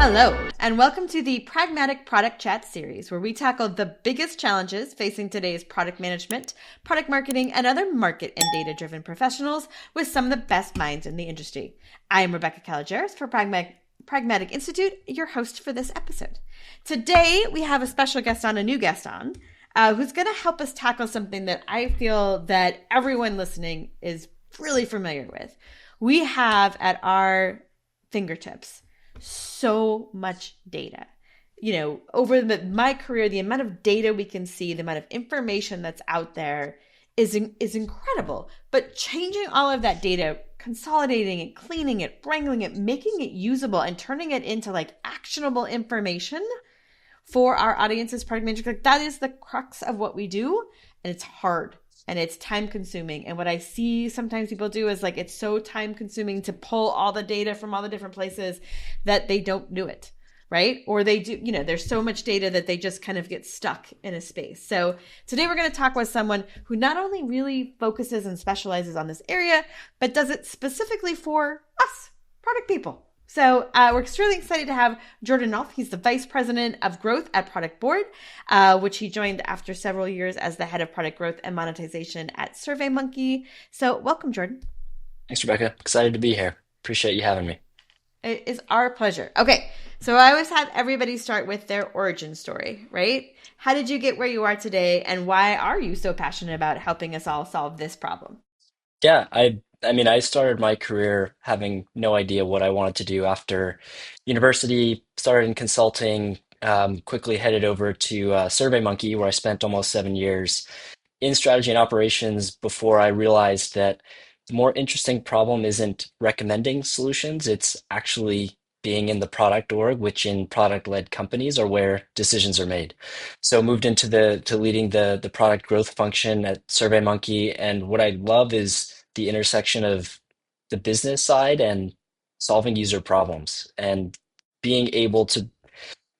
Hello, and welcome to the Pragmatic Product Chat series, where we tackle the biggest challenges facing today's product management, product marketing, and other market and data-driven professionals with some of the best minds in the industry. I am Rebecca Kalogeris for Pragmatic Institute, your host for this episode. Today, we have a special guest on, a new guest on, who's going to help us tackle something that I feel that everyone listening is really familiar with. We have at our fingertips so much data. You know, over my career, the amount of data we can see, the amount of information that's out there is incredible. But changing all of that data, consolidating it, cleaning it, wrangling it, making it usable, and turning it into like actionable information for our audiences, product managers, like that is the crux of what we do. And it's hard. And it's time consuming. And what I see sometimes people do is like, it's so time consuming to pull all the data from all the different places that they don't do it, right? Or they do, you know, there's so much data that they just kind of get stuck in a space. So today we're going to talk with someone who not only really focuses and specializes on this area, but does it specifically for us, product people. So we're extremely excited to have Jordan Nolff. He's the Vice President of Growth at Productboard, which he joined after several years as the Head of Product Growth and Monetization at SurveyMonkey. So welcome, Jordan. Thanks, Rebecca. Excited to be here. Appreciate you having me. It is our pleasure. Okay, so I always have everybody start with their origin story, right? How did you get where you are today, and why are you so passionate about helping us all solve this problem? Yeah, I started my career having no idea what I wanted to do after university, started in consulting, quickly headed over to SurveyMonkey, where I spent almost 7 years in strategy and operations before I realized that the more interesting problem isn't recommending solutions, it's actually being in the product org, which in product-led companies are where decisions are made. So moved into the to leading the product growth function at SurveyMonkey, and what I love is the intersection of the business side and solving user problems and being able to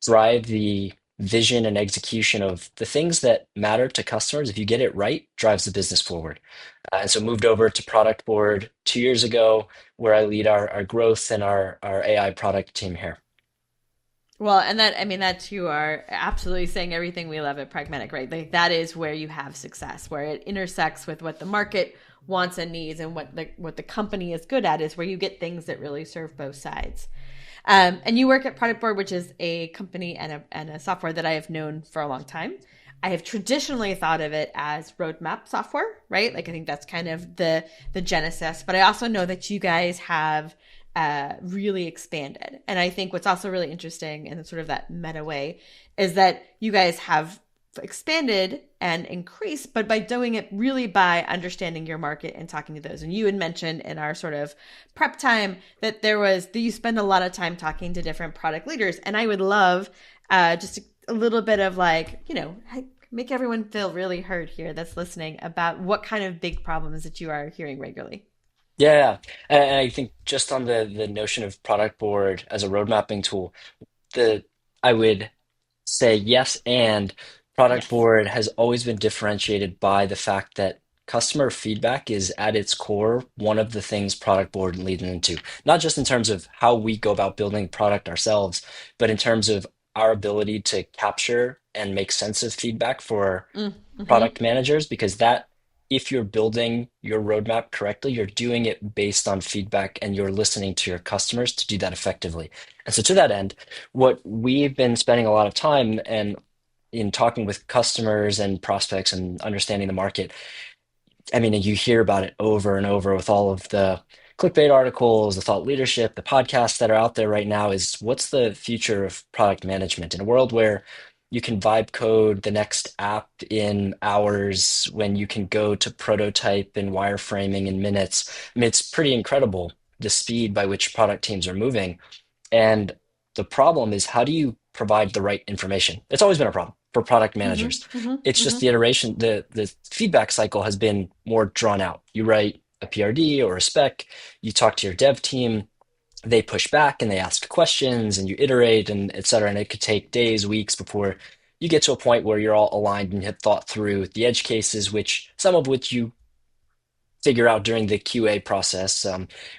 drive the vision and execution of the things that matter to customers. If you get it right, drives the business forward. And so moved over to Productboard 2 years ago, where I lead our growth and our AI product team here. Well, and that, I mean, that you are absolutely saying everything we love at Pragmatic, right? Like that is where you have success, where it intersects with what the market wants and needs, and what the company is good at is where you get things that really serve both sides. And you work at Productboard, which is a company and a software that I have known for a long time. I have traditionally thought of it as roadmap software, right? Like I think that's kind of the genesis. But I also know that you guys have really expanded. And I think what's also really interesting in sort of that meta way is that you guys have expanded and increased, but by doing it really by understanding your market and talking to those. And you had mentioned in our sort of prep time that you spend a lot of time talking to different product leaders. And I would love just a little bit of like, you know, make everyone feel really heard here that's listening about what kind of big problems that you are hearing regularly. Yeah, and I think just on the notion of Productboard as a road mapping tool, the I would say yes, and Product Yes. Board has always been differentiated by the fact that customer feedback is at its core one of the things Product Board leads into, not just in terms of how we go about building product ourselves, but in terms of our ability to capture and make sense of feedback for Mm-hmm. product managers, because that if you're building your roadmap correctly, you're doing it based on feedback and you're listening to your customers to do that effectively. And so to that end, what we've been spending a lot of time and in talking with customers and prospects and understanding the market, I mean, and you hear about it over and over with all of the clickbait articles, the thought leadership, the podcasts that are out there right now is what's the future of product management in a world where you can vibe code the next app in hours when you can go to prototype and wireframing in minutes. I mean, it's pretty incredible the speed by which product teams are moving. And the problem is, how do you provide the right information? It's always been a problem for product Mm-hmm. managers. Mm-hmm. It's just Mm-hmm. the iteration, the feedback cycle has been more drawn out. You write a PRD or a spec, you talk to your dev team, they push back and they ask questions and you iterate and et cetera. And it could take days, weeks before you get to a point where you're all aligned and have thought through the edge cases, which some of which you figure out during the QA process,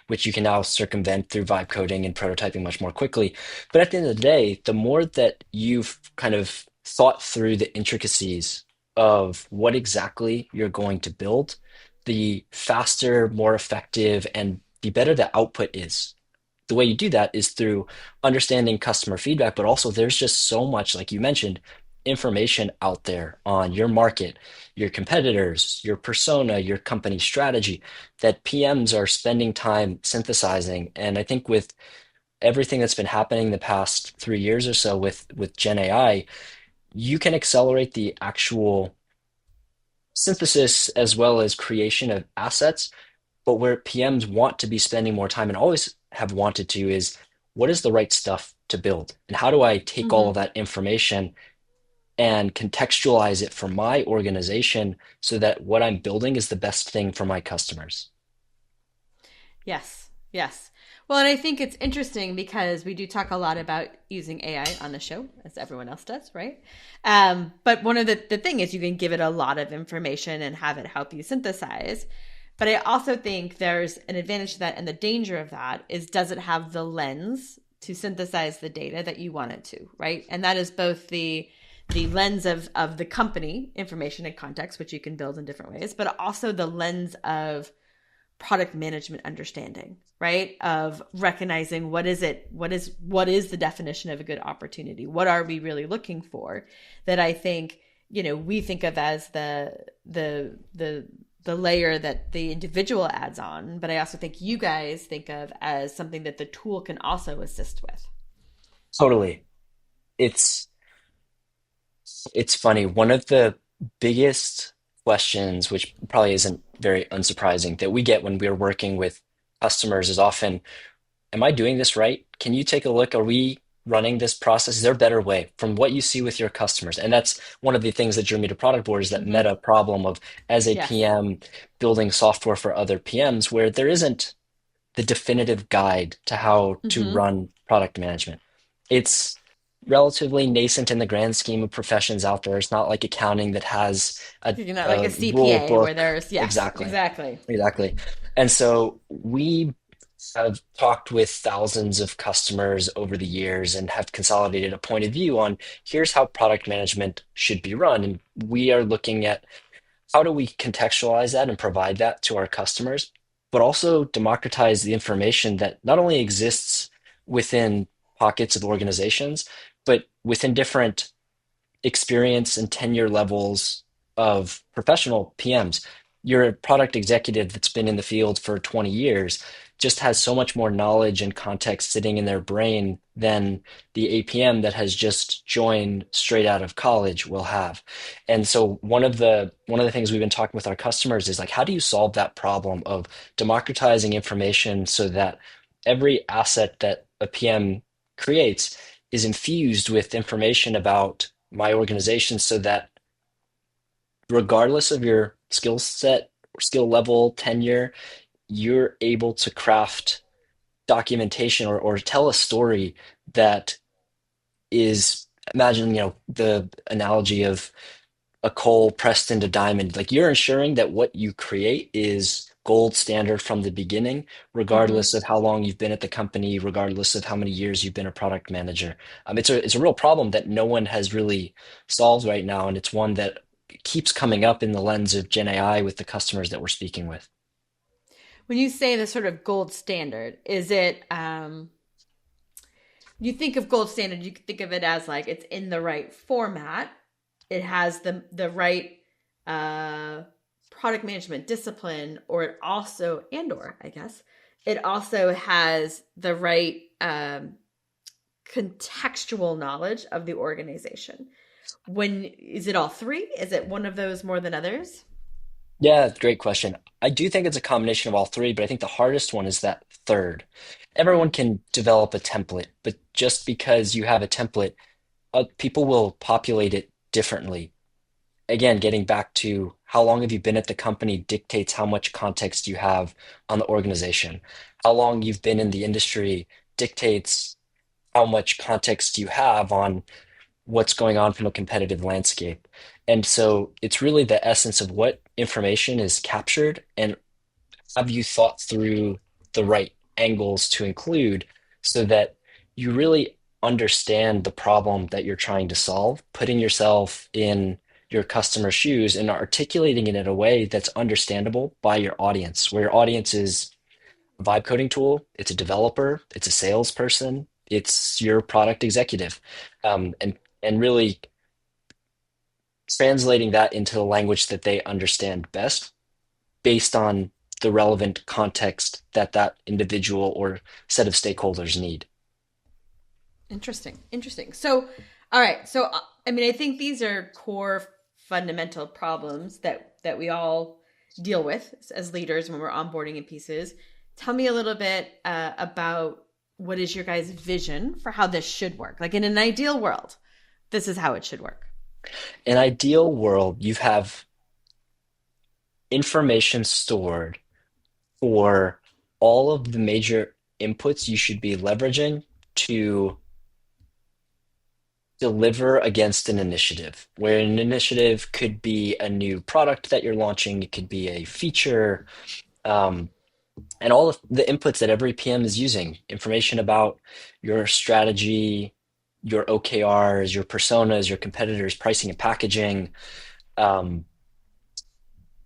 which you can now circumvent through vibe coding and prototyping much more quickly. But at the end of the day, the more that you've kind of thought through the intricacies of what exactly you're going to build, the faster, more effective, and the better the output is. The way you do that is through understanding customer feedback, but also there's just so much, like you mentioned, information out there on your market, your competitors, your persona, your company strategy that PMs are spending time synthesizing. And I think with everything that's been happening the past 3 years or so with Gen AI, you can accelerate the actual synthesis as well as creation of assets. But where PMs want to be spending more time and always have wanted to is what is the right stuff to build? And how do I take all of Hmm. that information and contextualize it for my organization so that what I'm building is the best thing for my customers? Yes, yes. Well, and I think it's interesting because we do talk a lot about using AI on the show, as everyone else does, right? But one of the thing is you can give it a lot of information and have it help you synthesize. But I also think there's an advantage to that, and the danger of that is does it have the lens to synthesize the data that you want it to, right? And that is both the lens of the company information and context, which you can build in different ways, but also the lens of product management understanding, right? Of recognizing what is the definition of a good opportunity? What are we really looking for? That I think, we think of as the layer that the individual adds on, but I also think you guys think of as something that the tool can also assist with. Totally. It's it's funny. One of the biggest questions, which probably isn't very unsurprising, that we get when we're working with customers is often, am I doing this right? Can you take a look? Are we running this process? Is there a better way from what you see with your customers? And that's one of the things that drew me to Productboard is that Mm-hmm. meta problem of as a Yes. PM building software for other PMs where there isn't the definitive guide to how to Mm-hmm. run product management. It's relatively nascent in the grand scheme of professions out there. It's not like accounting that has You're not like a a rule CPA where book. there's, yes, Exactly. exactly. Exactly. And so we have talked with thousands of customers over the years and have consolidated a point of view on here's how product management should be run. And we are looking at how do we contextualize that and provide that to our customers, but also democratize the information that not only exists within pockets of organizations, but within different experience and tenure levels of professional PMs. You're a product executive that's been in the field for 20 years, just has so much more knowledge and context sitting in their brain than the APM that has just joined straight out of college will have. And so one of the things we've been talking with our customers is like, how do you solve that problem of democratizing information so that every asset that a PM creates is infused with information about my organization so that regardless of your skill set, skill level, tenure, you're able to craft documentation or tell a story that is, imagine, the analogy of a coal pressed into diamond. Like you're ensuring that what you create is gold standard from the beginning, Mm-hmm. regardless of how long you've been at the company, regardless of how many years you've been a product manager. It's a real problem that no one has really solved right now, and it's one that keeps coming up in the lens of Gen AI with the customers that we're speaking with. When you say the sort of gold standard, is it you think of gold standard, you can think of it as like it's in the right format, it has the right uh product management discipline, or it also, and or I guess it also has the right contextual knowledge of the organization. When is it all three? Is it one of those more than others? Yeah, great question. I do think it's a combination of all three, but I think the hardest one is that third. Everyone Mm. can develop a template, but just because you have a template, people will populate it differently. Again, getting back to how long have you been at the company dictates how much context you have on the organization. How long you've been in the industry dictates how much context you have on what's going on from a competitive landscape. And so it's really the essence of what information is captured and have you thought through the right angles to include so that you really understand the problem that you're trying to solve, putting yourself in your customer's shoes and articulating it in a way that's understandable by your audience, where your audience is a vibe coding tool, it's a developer, it's a salesperson, it's your product executive, and really translating that into the language that they understand best based on the relevant context that that individual or set of stakeholders need. Interesting. Interesting. So, all right. So, I mean, I think these are core fundamental problems that we all deal with as leaders when we're onboarding in pieces. Tell me a little bit about what is your guys' vision for how this should work? Like in an ideal world, this is how it should work. In ideal world, you have information stored for all of the major inputs you should be leveraging to deliver against an initiative, where an initiative could be a new product that you're launching, it could be a feature, um, and all of the inputs that every PM is using, information about your strategy, your OKRs, your personas, your competitors, pricing and packaging, um,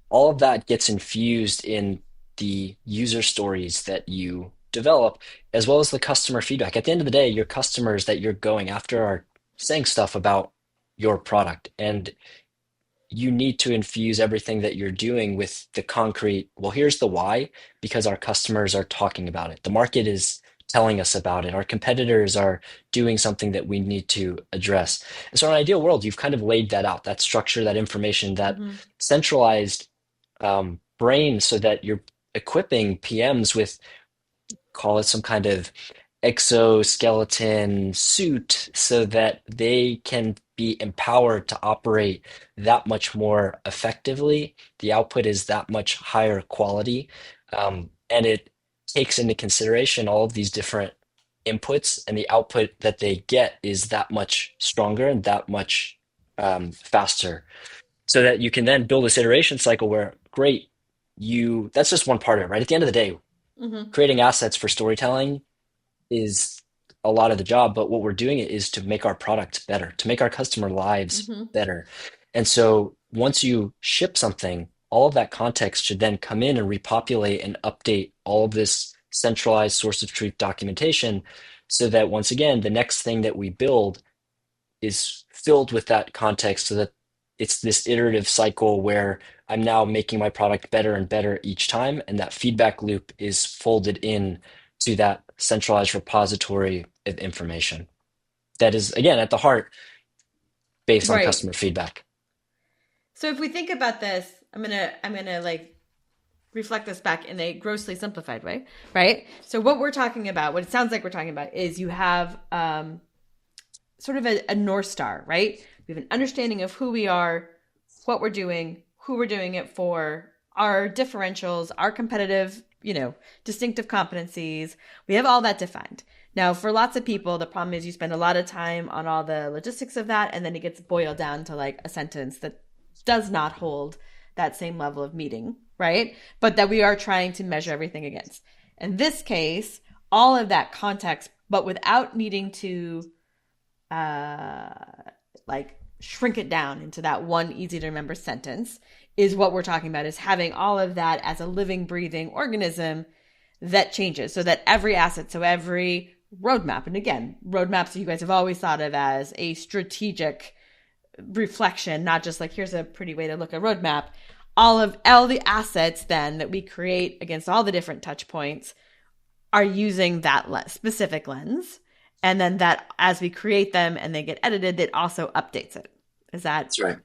all of that gets infused in the user stories that you develop, as well as the customer feedback. At the end of the day, your customers that you're going after are saying stuff about your product, and you need to infuse everything that you're doing with the concrete, well, here's the why, because our customers are talking about it. The market is telling us about it. Our competitors are doing something that we need to address. And so in an ideal world, you've kind of laid that out, that structure, that information, that Mm-hmm. centralized brain so that you're equipping PMs with, call it some kind of exoskeleton suit so that they can be empowered to operate that much more effectively. The output is that much higher quality, and it takes into consideration all of these different inputs, and the output that they get is that much stronger and that much faster so that you can then build this iteration cycle where great, you that's just one part of it, right? At the end of the day, Mm-hmm. creating assets for storytelling is a lot of the job, but what we're doing it is to make our product better, to make our customer lives Mm-hmm. better. And so once you ship something, all of that context should then come in and repopulate and update all of this centralized source of truth documentation so that once again, the next thing that we build is filled with that context so that it's this iterative cycle where I'm now making my product better and better each time, and that feedback loop is folded in to that centralized repository of information that is again at the heart based on Right. customer feedback. So if we think about this, I'm gonna like reflect this back in a grossly simplified way, right? So what we're talking about, what it sounds like we're talking about, is you have sort of a North Star, right? We have an understanding of who we are, what we're doing, who we're doing it for, our differentials, our competitive, distinctive competencies. We have all that defined. Now, for lots of people, the problem is you spend a lot of time on all the logistics of that, and then it gets boiled down to like a sentence that does not hold that same level of meaning, right? But that we are trying to measure everything against. In this case, all of that context, but without needing to uh, like shrink it down into that one easy to remember sentence is what we're talking about, is having all of that as a living, breathing organism that changes so that every asset, so every roadmap, and again, roadmaps you guys have always thought of as a strategic reflection, not just like here's a pretty way to look at a roadmap. All the assets then that we create against all the different touch points are using that specific lens. And then that as we create them and they get edited, it also updates it. Is that That's right.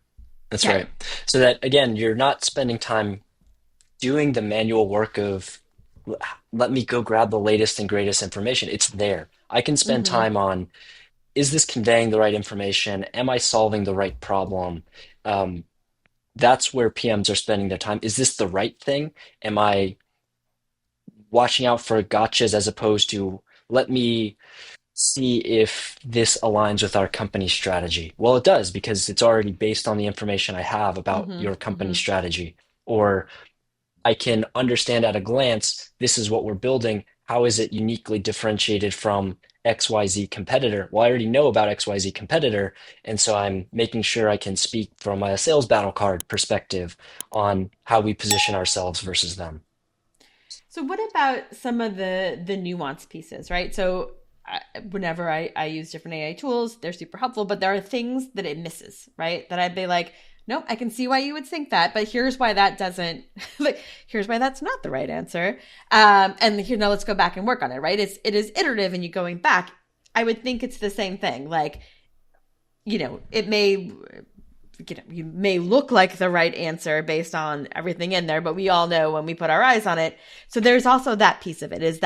That's okay? right. So that again, you're not spending time doing the manual work of let me go grab the latest and greatest information. It's there. I can spend Mm-hmm. time on, is this conveying the right information? Am I solving the right problem? Um, that's where PMs are spending their time. Is this the right thing? Am I watching out for gotchas as opposed to let me see if this aligns with our company strategy? Well, it does because it's already based on the information I have about Mm-hmm. your company Mm-hmm. strategy. Or I can understand at a glance, this is what we're building. How is it uniquely differentiated from XYZ competitor? Well, I already know about XYZ competitor, and so I'm making sure I can speak from a sales battle card perspective on how we position ourselves versus them. So what about some of the nuance pieces, right? So whenever I use different AI tools, they're super helpful, but there are things that it misses, right? That I'd be like, nope, I can see why you would think that, but here's why that doesn't, like, here's why that's not the right answer. And here, now let's go back and work on it, right? It is iterative and you going back. I would think it's the same thing. Like, it may, you may look like the right answer based on everything in there, but we all know when we put our eyes on it. So there's also that piece of it.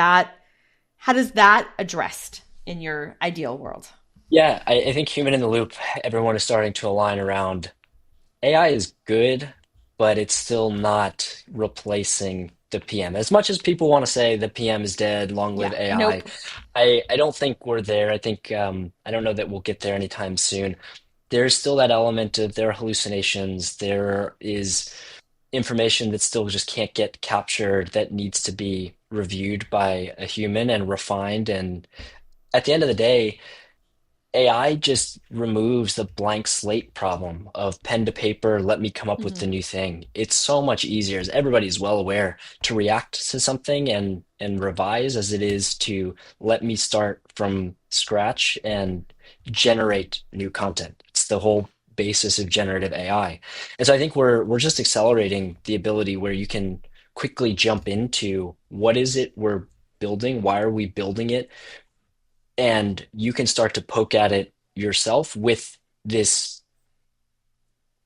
How does that addressed in your ideal world? Yeah, I think human in the loop, everyone is starting to align around AI is good, but it's still not replacing the PM. As much as people want to say the PM is dead, long live Yeah. AI, Nope. I don't think we're there. I think I don't know that we'll get there anytime soon. There's still that element of there are hallucinations. There is information that still just can't get captured that needs to be reviewed by a human and refined. And at the end of the day, AI just removes the blank slate problem of pen to paper, let me come up with the Hmm. new thing. It's so much easier, as everybody's well aware, to react to something and revise as it is to let me start from scratch and generate new content. It's the whole basis of generative AI. And so I think we're just accelerating the ability where you can quickly jump into what is it we're building, why are we building it, and you can start to poke at it yourself with this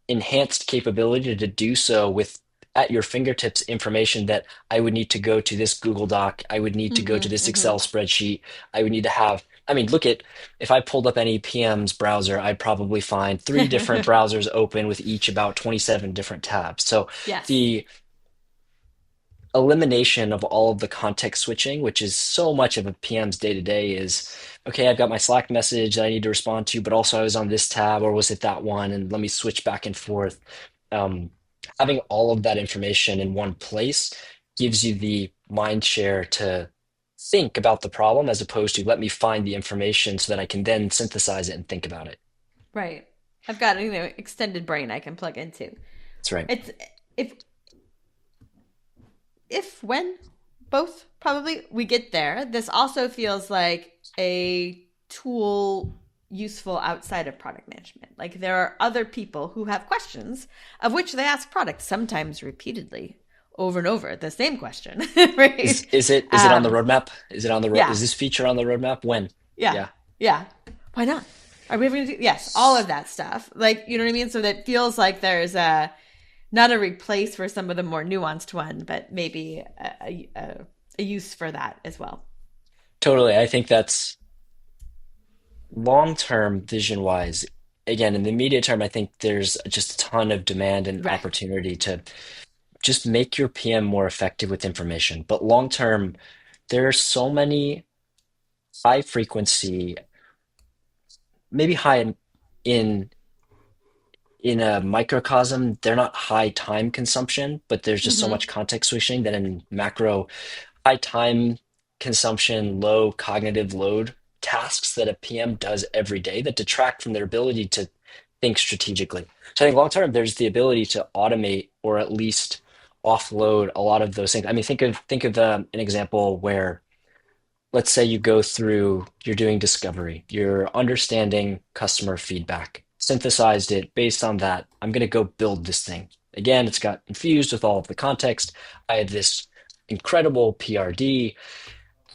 enhanced capability to do so with at your fingertips information that I would need to go to this Google Doc, I would need to go to Hmm. this Hmm. Excel spreadsheet, I would need to have, I mean, look at if I pulled up any PM's browser, I'd probably find three different browsers open with each about 27 different tabs. So Yes. the elimination of all of the context switching, which is so much of a PM's day to day, is okay, I've got my Slack message that I need to respond to, but also I was on this tab or was it that one? And let me switch back and forth. Um, Having all of that information in one place gives you the mind share to think about the problem as opposed to let me find the information so that I can then synthesize it and think about it. Right. I've got, extended brain I can plug into. That's right. It's if when both probably we get there, this also feels like a tool useful outside of product management. Like there are other people who have questions of which they ask product sometimes repeatedly over and over the same question, right? Is it on the roadmap? Is it on the Yeah, is this feature on the roadmap? When? yeah, Yeah. yeah. Why not? Are we ever going to do? Yes, all of that stuff. Like, you know what I mean? So that feels like there's not a replace for some of the more nuanced one, but maybe a use for that as well. Totally. I think that's long term vision wise. Again, in the immediate term, I think there's just a ton of demand and Right. opportunity to just make your PM more effective with information. But long term, there are so many high frequency, maybe high in in a microcosm, they're not high time consumption, but there's just so Mm-hmm. much context switching that in macro, high time consumption, low cognitive load tasks that a PM does every day that detract from their ability to think strategically. So I think long term, there's the ability to automate or at least offload a lot of those things. I mean, think of an example where let's say you go through, you're doing discovery, you're understanding customer feedback, synthesized it based on that. I'm going to go build this thing. Again, it's got infused with all of the context. I have this incredible PRD.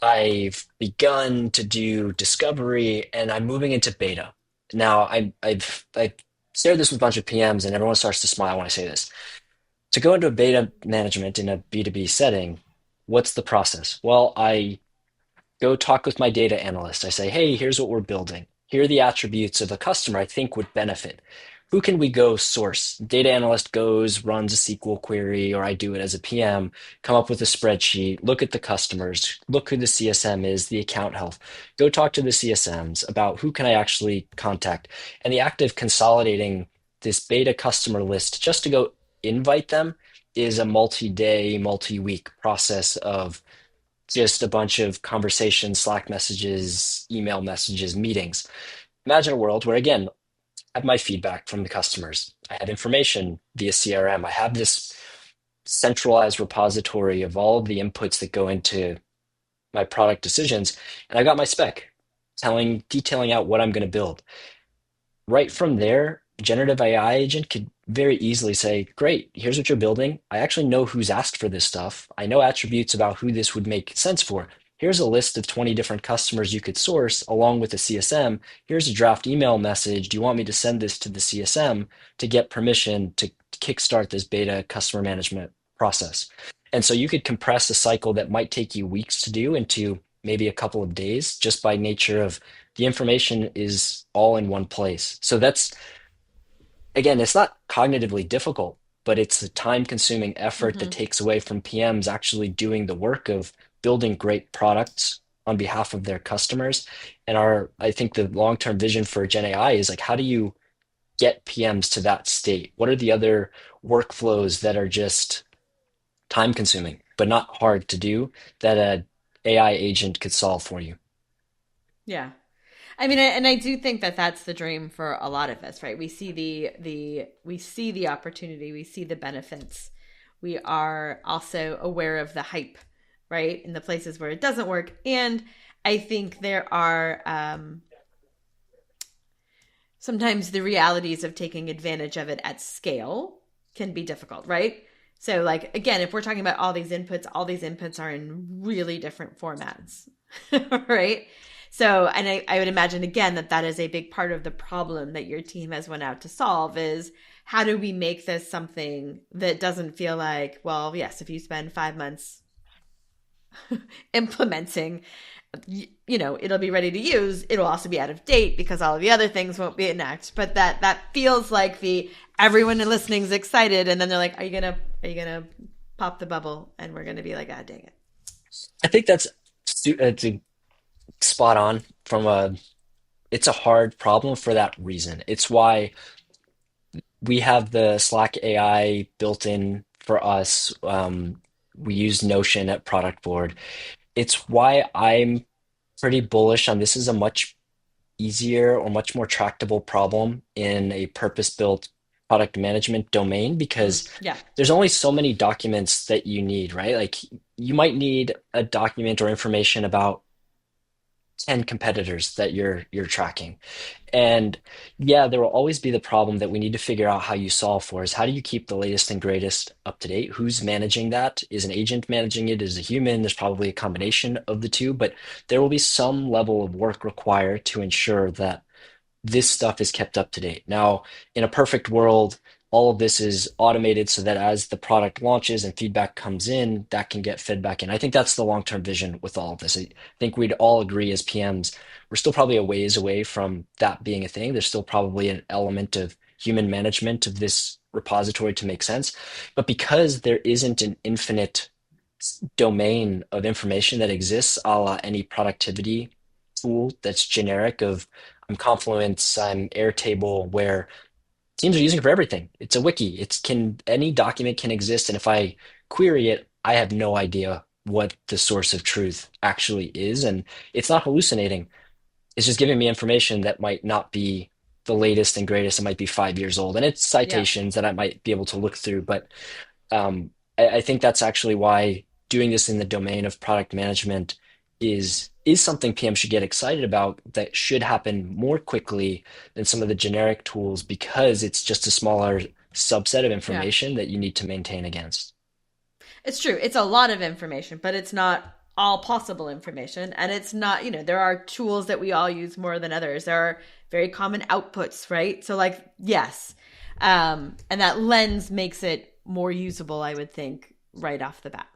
I've begun to do discovery and I'm moving into beta. Now, I've shared this with a bunch of PMs and everyone starts to smile when I say this. To go into a beta management in a B2B setting, what's the process? Well, I go talk with my data analyst. I say, hey, here's what we're building. Here are the attributes of a customer I think would benefit. Who can we go source? Data analyst goes, runs a SQL query, or I do it as a PM, come up with a spreadsheet, look at the customers, look who the CSM is, the account health. Go talk to the CSMs about who can I actually contact. And the act of consolidating this beta customer list just to go invite them is a multi-day, multi-week process of just a bunch of conversations, Slack messages, email messages, meetings. Imagine a world where, again, I have my feedback from the customers. I have information via CRM. I have this centralized repository of all of the inputs that go into my product decisions, and I got my spec detailing out what I'm going to build. Right from there, generative AI agent could very easily say, great, here's what you're building. I actually know who's asked for this stuff. I know attributes about who this would make sense for. Here's a list of 20 different customers you could source along with the CSM. Here's a draft email message. Do you want me to send this to the CSM to get permission to kickstart this beta customer management process? And so you could compress a cycle that might take you weeks to do into maybe a couple of days just by nature of the information is all in one place. So that's, again, it's not cognitively difficult, but it's the time consuming effort that Hmm. takes away from PMs actually doing the work of building great products on behalf of their customers. And I think the long-term vision for Gen AI is like, how do you get PMs to that state? What are the other workflows that are just time consuming, but not hard to do that a AI agent could solve for you? Yeah. I mean, and I do think that that's the dream for a lot of us, right? We see we see the opportunity, we see the benefits. We are also aware of the hype, right? In the places where it doesn't work. And I think there are sometimes the realities of taking advantage of it at scale can be difficult, right? So, like, again, if we're talking about all these inputs are in really different formats, right? So, and I would imagine again that that is a big part of the problem that your team has went out to solve is how do we make this something that doesn't feel like, well, yes, if you spend 5 months implementing, it'll be ready to use. It'll also be out of date because all of the other things won't be enacted. But that feels like the everyone listening is excited, and then they're like, are you gonna pop the bubble? And we're gonna be like, ah, dang it. I think it's spot on it's a hard problem for that reason. It's why we have the Slack AI built in for us. We use Notion at Productboard. It's why I'm pretty bullish on this is a much easier or much more tractable problem in a purpose-built product management domain because Yeah, there's only so many documents that you need, right? Like you might need a document or information about 10 competitors that you're tracking. And yeah, there will always be the problem that we need to figure out how you solve for is how do you keep the latest and greatest up to date? Who's managing that? Is an agent managing it? Is a human? There's probably a combination of the two, but there will be some level of work required to ensure that this stuff is kept up to date. Now, in a perfect world, all of this is automated so that as the product launches and feedback comes in, that can get fed back in. I think that's the long-term vision with all of this. I think we'd all agree as PMs, we're still probably a ways away from that being a thing. There's still probably an element of human management of this repository to make sense. But because there isn't an infinite domain of information that exists, a la any productivity tool that's generic of I'm Confluence, I'm Airtable, where teams are using it for everything. It's a wiki. Any document can exist, and if I query it, I have no idea what the source of truth actually is, and it's not hallucinating. It's just giving me information that might not be the latest and greatest. It might be 5 years old, and it's yeah, citations that I might be able to look through. But I think that's actually why doing this in the domain of product management is something PM should get excited about that should happen more quickly than some of the generic tools because it's just a smaller subset of yeah. information that you need to maintain against. It's true. It's a lot of information, but it's not all possible information. And it's not, there are tools that we all use more than others. There are very common outputs, right? So, like, yes. And that lens makes it more usable, I would think, right off the bat.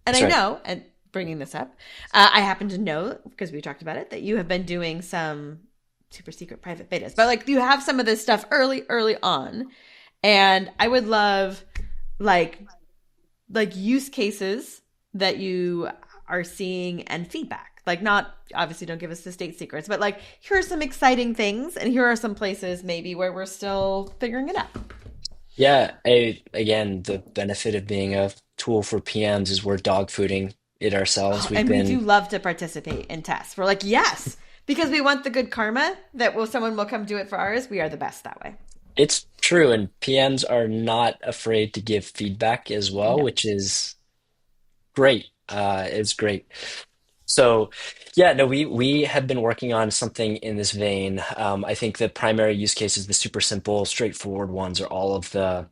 And That's I right. know, and bringing this up, I happen to know, because we talked about it, that you have been doing some super secret private betas. But, like, you have some of this stuff early on. And I would love, like, use cases that you are seeing and feedback. Like, not obviously don't give us the state secrets, but like here are some exciting things and here are some places maybe where we're still figuring it out. Again, the benefit of being a tool for PMs is we're dogfooding it ourselves. Oh, We've and we do been, love to participate in tests. We're like, yes, because we want the good karma that someone will come do it for ours. We are the best that way. it's true, and PMs are not afraid to give feedback as well, No. which is great. It's great. So, yeah, no, we have been working on something in this vein. I think the primary use cases, the super simple, straightforward ones, are all of the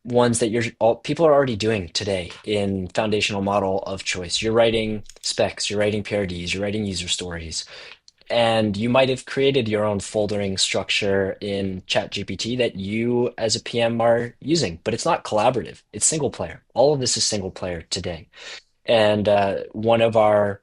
ones that people are already doing today in foundational model of choice. You're writing specs, you're writing PRDs, you're writing user stories, and you might have created your own foldering structure in ChatGPT that you as a PM are using, but it's not collaborative. It's single player. All of this is single player today. And one of our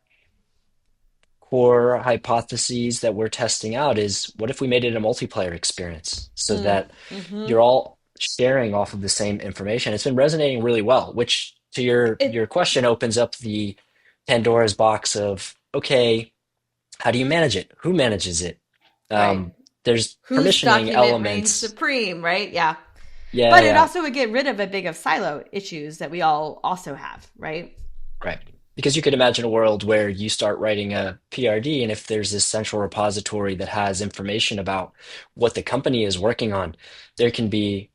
core hypotheses that we're testing out is what if we made it a multiplayer experience so Mm, that mm-hmm. you're all sharing off of the same information? It's been resonating really well, which to your It question opens up the Pandora's box of, okay, how do you manage it? Who manages it? right. There's Whose permissioning document reigns elements. supreme, right? Yeah. Yeah, But it yeah, also would get rid of a big of silo issues that we all also have, right? right. Because you could imagine a world where you start writing a PRD, and if there's this central repository that has information about what the company is working on, there can be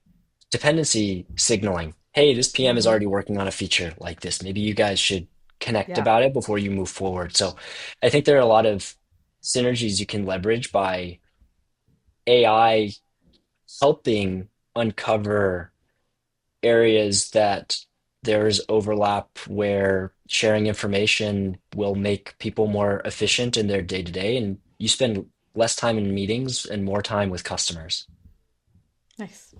dependency signaling. Hey, this PM is Mm-hmm. already working on a feature like this. Maybe you guys should connect Yeah. about it before you move forward. So I think there are a lot of synergies you can leverage by AI helping uncover areas that there's overlap where sharing information will make people more efficient in their day to day, and you spend less time in meetings and more time with customers. Nice.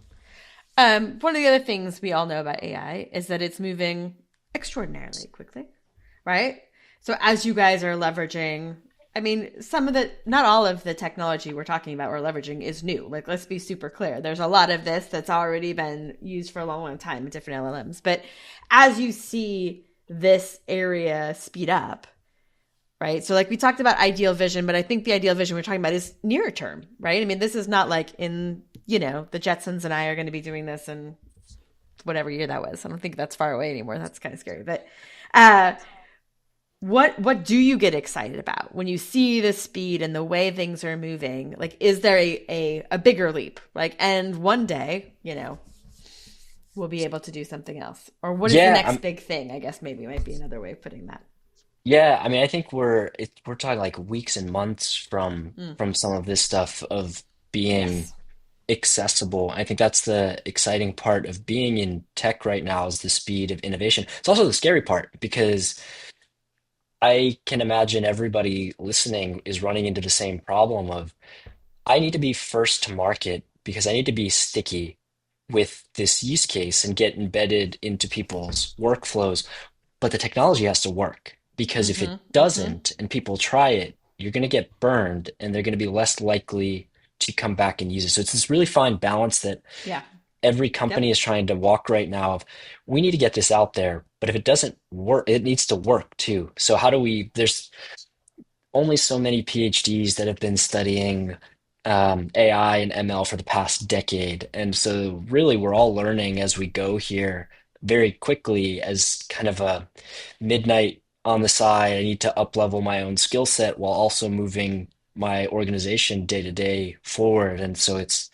One of the other things we all know about AI is that it's moving extraordinarily quickly, right? So as you guys are leveraging, I mean, not all of the technology we're talking about or leveraging is new. Like, let's be super clear. There's a lot of this that's already been used for a long, long time in different LLMs. But as you see this area speed up, right? So, like we talked about ideal vision, but I think the ideal vision we're talking about is nearer term, right? I mean, this is not like the Jetsons and I are going to be doing this in whatever year that was. I don't think that's far away anymore. That's kind of scary. But uh, what do you get excited about when you see the speed and the way things are moving? Like, is there a bigger leap? Like, and one day, we'll be able to do something else. Or what is the Yeah, next big thing? I guess maybe might be another way of putting that. yeah. I mean, I think we're talking like weeks and months Mm, from some of this stuff of being yes. accessible. I think that's the exciting part of being in tech right now is the speed of innovation. It's also the scary part because I can imagine everybody listening is running into the same problem of I need to be first to market because I need to be sticky with this use case and get embedded into people's workflows. But the technology has to work because if it Mm-hmm. Mm-hmm. doesn't and people try it, you're going to get burned and they're going to be less likely to come back and use it. So it's this really fine balance that Yeah. every company Yep. is trying to walk right now of we need to get this out there, but if it doesn't work, it needs to work too. So how do we, there's only so many PhDs that have been studying AI and ML for the past decade. And so really we're all learning as we go here very quickly as kind of a midnight on the side. I need to up level my own skill set while also moving my organization day to day forward. And so it's